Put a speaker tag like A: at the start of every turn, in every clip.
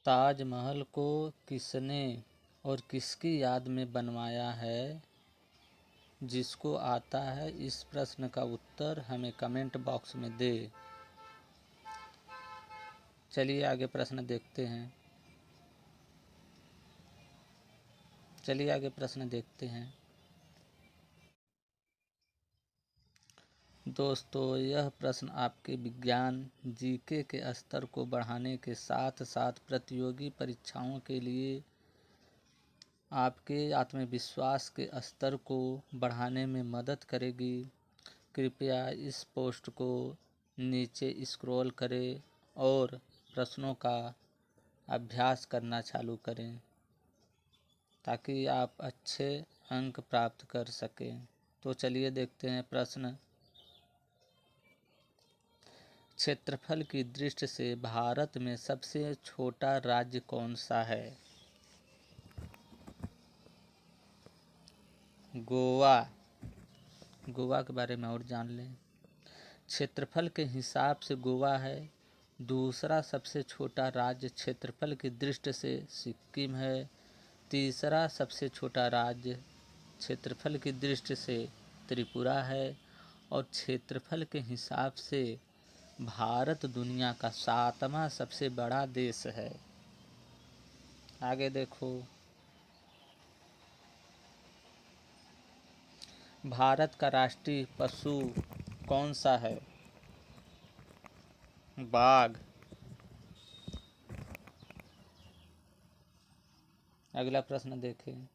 A: ताजमहल को किसने और किसकी याद में बनवाया है? जिसको आता है इस प्रश्न का उत्तर हमें कमेंट बॉक्स में दे। चलिए आगे प्रश्न देखते हैं। दोस्तों, यह प्रश्न आपके विज्ञान जीके के स्तर को बढ़ाने के साथ साथ प्रतियोगी परीक्षाओं के लिए आपके आत्मविश्वास के स्तर को बढ़ाने में मदद करेगी। कृपया इस पोस्ट को नीचे स्क्रॉल करें और प्रश्नों का अभ्यास करना चालू करें ताकि आप अच्छे अंक प्राप्त कर सकें। तो चलिए देखते हैं प्रश्न। क्षेत्रफल की दृष्टि से भारत में सबसे छोटा राज्य कौन सा है? गोवा के बारे में और जान लें। क्षेत्रफल के हिसाब से गोवा है। दूसरा सबसे छोटा राज्य क्षेत्रफल की दृष्टि से सिक्किम है। तीसरा सबसे छोटा राज्य क्षेत्रफल की दृष्टि से त्रिपुरा है। और क्षेत्रफल के हिसाब से भारत दुनिया का 7वां सबसे बड़ा देश है। आगे देखो, भारत का राष्ट्रीय पशु कौन सा है? बाघ। अगला प्रश्न देखें।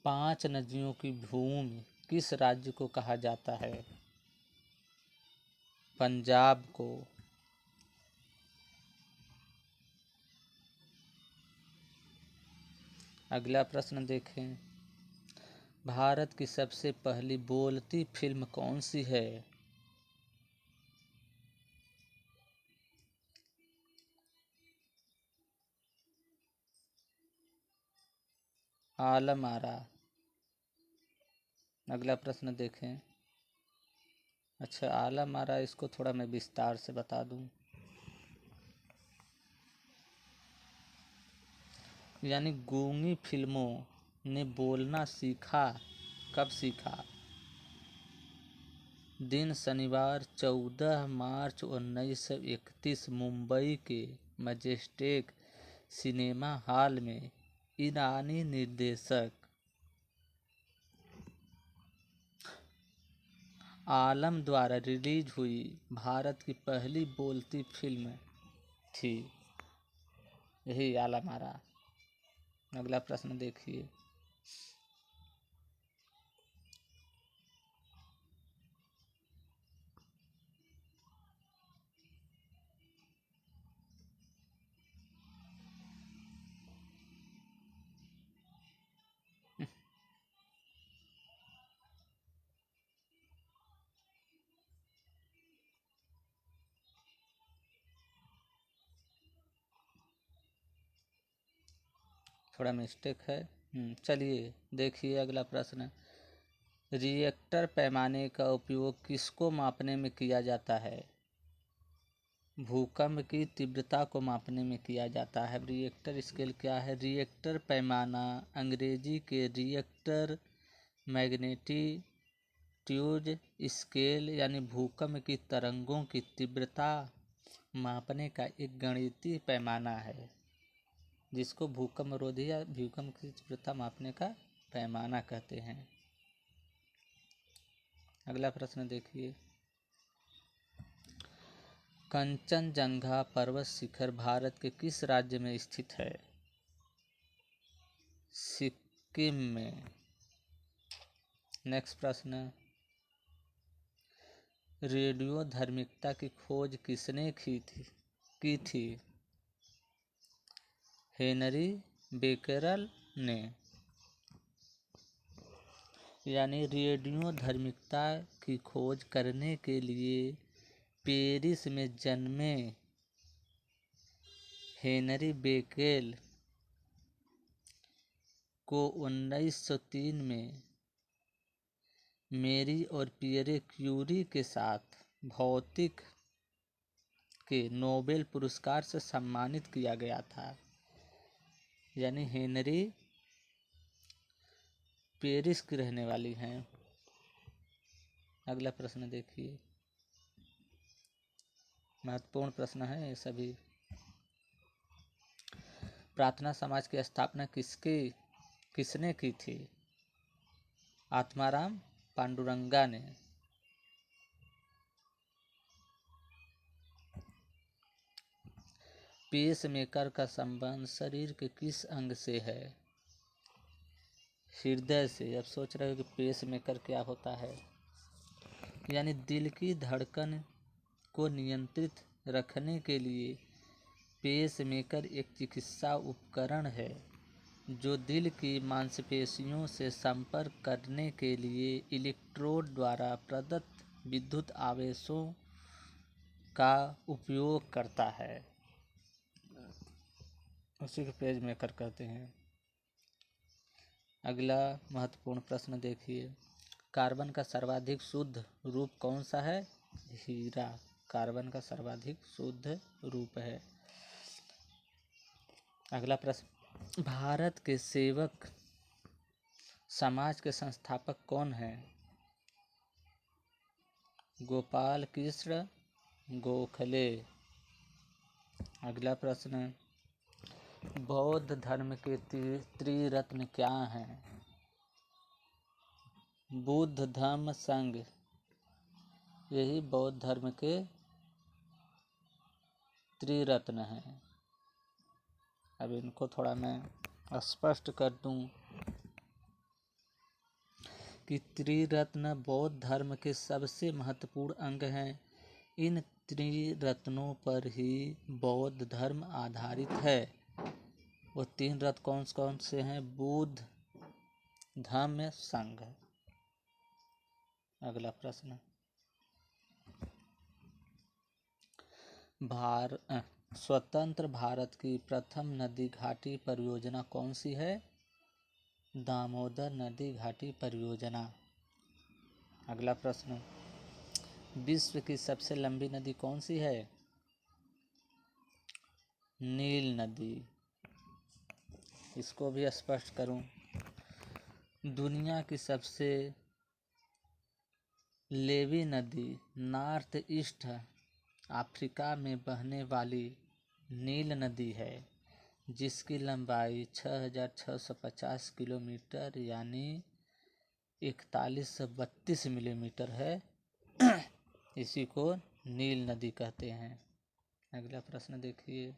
A: पांच नदियों की भूमि किस राज्य को कहा जाता है? पंजाब को। अगला प्रश्न देखें। भारत की सबसे पहली बोलती फिल्म कौन सी है? आलम आरा। अगला प्रश्न देखें। अच्छा, आलम आरा, इसको थोड़ा मैं विस्तार से बता दूं। यानी गूंगी फिल्मों ने बोलना सीखा। कब सीखा? दिन शनिवार 14 मार्च 1931 मुंबई के मजेस्टिक सिनेमा हॉल में ईरानी निर्देशक आलम द्वारा रिलीज हुई भारत की पहली बोलती फिल्म थी यही आलम आरा। अगला प्रश्न देखिए। थोड़ा मिस्टेक है। चलिए देखिए अगला प्रश्न। रिएक्टर पैमाने का उपयोग किसको मापने में किया जाता है? भूकंप की तीव्रता को मापने में किया जाता है। रिएक्टर स्केल क्या है? रिएक्टर पैमाना अंग्रेजी के रिएक्टर मैग्नीट्यूड स्केल यानी भूकंप की तरंगों की तीव्रता मापने का एक गणितीय पैमाना है जिसको भूकंपरोधी या भूकंप की तीव्रता मापने का पैमाना कहते हैं। अगला प्रश्न देखिए। कंचनजंगा पर्वत शिखर भारत के किस राज्य में स्थित है? सिक्किम में। नेक्स्ट प्रश्न। रेडियोधर्मिता की खोज किसने की थी? हेनरी बेकरल ने। यानी रेडियोधर्मिता की खोज करने के लिए पेरिस में जन्मे हेनरी बेकेल को 1903 में मेरी और पियरे क्यूरी के साथ भौतिक के नोबेल पुरस्कार से सम्मानित किया गया था। यानी हेनरी पेरिस की रहने वाली हैं। अगला प्रश्न देखिए, महत्वपूर्ण प्रश्न है ये सभी। प्रार्थना समाज की स्थापना किसने की थी? आत्माराम पांडुरंगा ने। पेस मेकर का संबंध शरीर के किस अंग से है? हृदय से। अब सोच रहे हो कि पेस मेकर क्या होता है? यानी दिल की धड़कन को नियंत्रित रखने के लिए पेस मेकर एक चिकित्सा उपकरण है जो दिल की मांसपेशियों से संपर्क करने के लिए इलेक्ट्रोड द्वारा प्रदत्त विद्युत आवेशों का उपयोग करता है। उसी को पेस मेकर कहते हैं। अगला महत्वपूर्ण प्रश्न देखिए, कार्बन का सर्वाधिक शुद्ध रूप कौन सा है? हीरा कार्बन का सर्वाधिक शुद्ध रूप है। अगला प्रश्न, भारत के सेवक समाज के संस्थापक कौन हैं? गोपाल कृष्ण गोखले। अगला प्रश्न, बौद्ध धर्म के त्रिरत्न क्या हैं? बुद्ध धम्म संघ, यही बौद्ध धर्म के त्रिरत्न हैं। अब इनको थोड़ा मैं स्पष्ट कर दूं कि त्रिरत्न बौद्ध धर्म के सबसे महत्वपूर्ण अंग हैं। इन त्रिरत्नों पर ही बौद्ध धर्म आधारित है। वो तीन रत्न कौन कौन से हैं? बुद्ध धम्म संघ। अगला प्रश्न, स्वतंत्र भारत की प्रथम नदी घाटी परियोजना कौन सी है? दामोदर नदी घाटी परियोजना। अगला प्रश्न, विश्व की सबसे लंबी नदी कौन सी है? नील नदी। इसको भी स्पष्ट करूं, दुनिया की सबसे लेवी नदी नॉर्थ ईस्ट अफ्रीका में बहने वाली नील नदी है, जिसकी लंबाई 6650 किलोमीटर यानी 4132 मिलीमीटर है। इसी को नील नदी कहते हैं। अगला प्रश्न देखिए,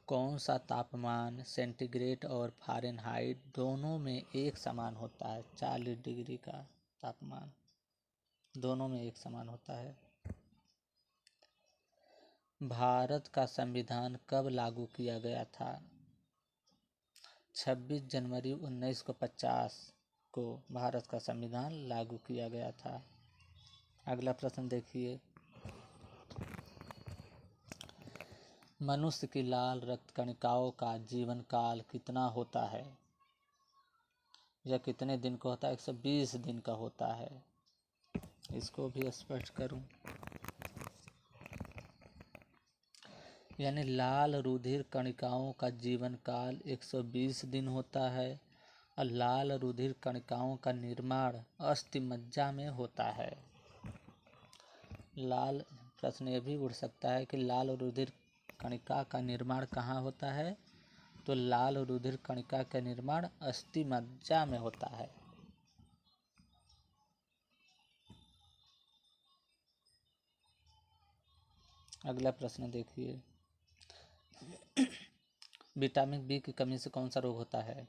A: कौन सा तापमान सेंटीग्रेड और फ़ारेनहाइट दोनों में एक समान होता है? 40 डिग्री का तापमान दोनों में एक समान होता है। भारत का संविधान कब लागू किया गया था? 26 जनवरी 1950 को भारत का संविधान लागू किया गया था। अगला प्रश्न देखिए, मनुष्य की लाल रक्त कणिकाओं का जीवन काल कितना होता है? यह कितने दिन का होता है? 120 दिन का होता है। इसको भी स्पष्ट करूं, यानी लाल रुधिर कणिकाओं का जीवन काल 120 दिन होता है और लाल रुधिर कणिकाओं का निर्माण अस्थि मज्जा में होता है। लाल प्रश्न यह भी उठ सकता है कि लाल रुधिर कणिका का निर्माण कहाँ होता है? तो लाल रुधिर कणिका का निर्माण अस्थि मज्जा में होता है। अगला प्रश्न देखिए, विटामिन बी की कमी से कौन सा रोग होता है?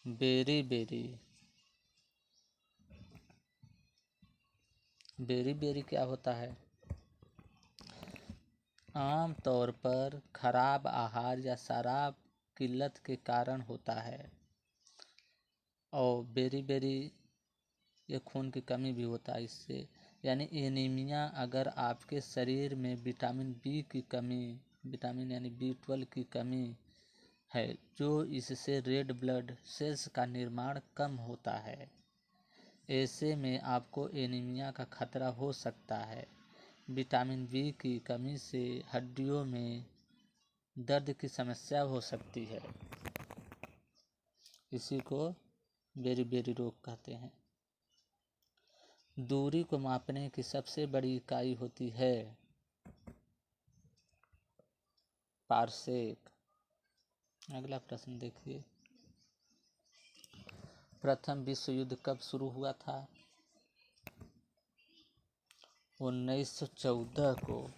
A: बेरी क्या होता है? आम तौर पर खराब आहार या शराब किल्लत के कारण होता है। और बेरी ये खून की कमी भी होता है इससे, यानी एनीमिया। अगर आपके शरीर में विटामिन बी की कमी, विटामिन यानी B12 की कमी है, जो इससे रेड ब्लड सेल्स का निर्माण कम होता है। ऐसे में आपको एनीमिया का खतरा हो सकता है। विटामिन बी की कमी से हड्डियों में दर्द की समस्या हो सकती है। इसी को बेरी रोग कहते हैं। दूरी को मापने की सबसे बड़ी इकाई होती है पारसेक। अगला प्रश्न देखिए, प्रथम विश्व युद्ध कब शुरू हुआ था? 1914 को,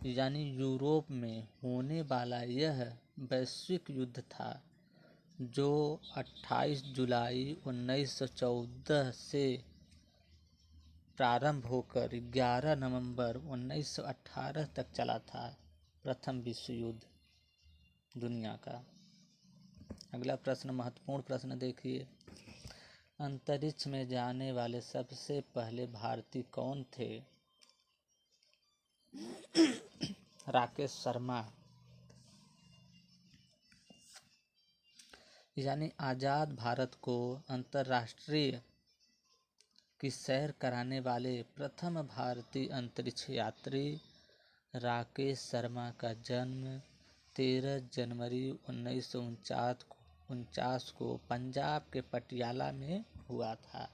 A: यानी यूरोप में होने वाला यह वैश्विक युद्ध था जो 28 जुलाई 1914 से प्रारंभ होकर 11 नवंबर 1918 तक चला था। प्रथम विश्व युद्ध दुनिया का। अगला प्रश्न महत्वपूर्ण प्रश्न देखिए, अंतरिक्ष में जाने वाले सबसे पहले भारतीय कौन थे? राकेश शर्मा। यानी आज़ाद भारत को अंतर्राष्ट्रीय की सैर कराने वाले प्रथम भारतीय अंतरिक्ष यात्री राकेश शर्मा का जन्म 13 जनवरी 1949 को पंजाब के पटियाला में हुआ था।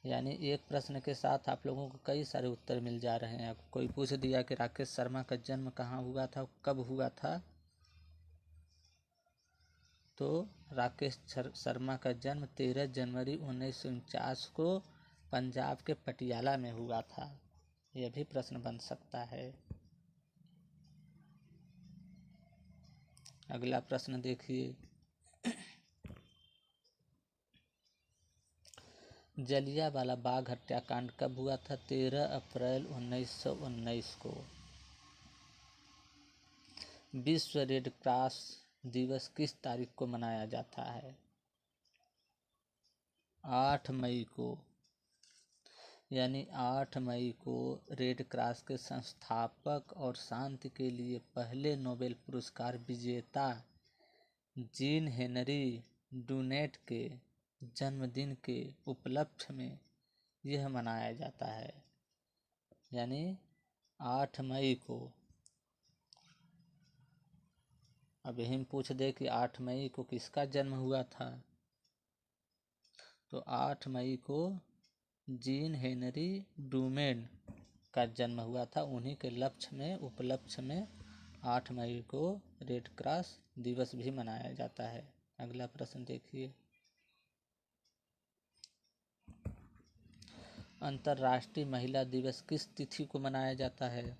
A: यानी एक प्रश्न के साथ आप लोगों को कई सारे उत्तर मिल जा रहे हैं। कोई पूछ दिया कि राकेश शर्मा का जन्म कहाँ हुआ था, कब हुआ था, तो राकेश शर्मा का जन्म 13 जनवरी 1949 को पंजाब के पटियाला में हुआ था। यह भी प्रश्न बन सकता है। अगला प्रश्न देखिए, जलियांवाला बाग हत्याकांड कब हुआ था? 13 अप्रैल 1919 को। विश्व रेड क्रॉस दिवस किस तारीख को मनाया जाता है? 8 मई को। यानी 8 मई को रेड क्रॉस के संस्थापक और शांति के लिए पहले नोबेल पुरस्कार विजेता जीन हेनरी डुनेट के जन्मदिन के उपलक्ष्य में यह मनाया जाता है। यानी 8 मई को। अब यही पूछ दे कि 8 मई को किसका जन्म हुआ था, तो 8 मई को जीन हेनरी डुमेन का जन्म हुआ था। उन्हीं के उपलक्ष्य में 8 मई को रेड क्रॉस दिवस भी मनाया जाता है। अगला प्रश्न देखिए, अंतर्राष्ट्रीय महिला दिवस किस तिथि को मनाया जाता है?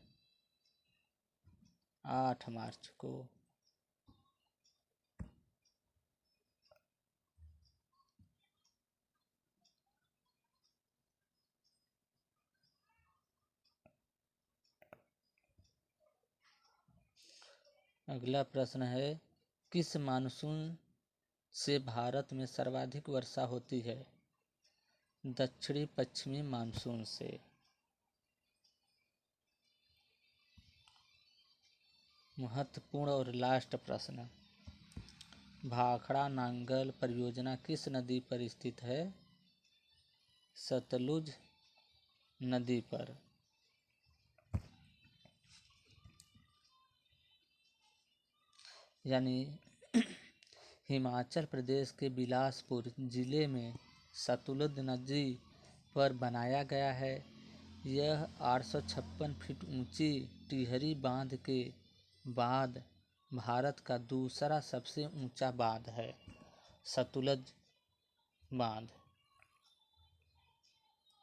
A: 8 मार्च को। अगला प्रश्न है, किस मानसून से भारत में सर्वाधिक वर्षा होती है? दक्षिणी पश्चिमी मानसून से। महत्वपूर्ण और लास्ट प्रश्न, भाखड़ा नांगल परियोजना किस नदी पर स्थित है? सतलुज नदी पर। यानी हिमाचल प्रदेश के बिलासपुर जिले में सतलुज नदी पर बनाया गया है। यह 856 फीट ऊंची टिहरी बांध के बाद भारत का दूसरा सबसे ऊंचा बांध है। सतलुज बांध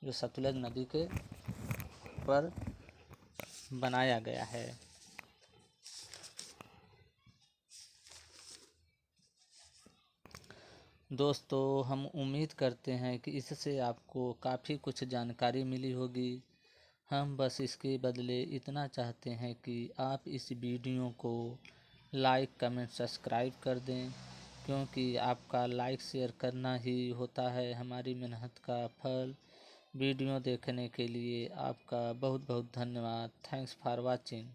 A: जो सतलुज नदी के पर बनाया गया है। दोस्तों, हम उम्मीद करते हैं कि इससे आपको काफ़ी कुछ जानकारी मिली होगी। हम बस इसके बदले इतना चाहते हैं कि आप इस वीडियो को लाइक कमेंट सब्सक्राइब कर दें, क्योंकि आपका लाइक शेयर करना ही होता है हमारी मेहनत का फल। वीडियो देखने के लिए आपका बहुत बहुत धन्यवाद। Thanks for watching.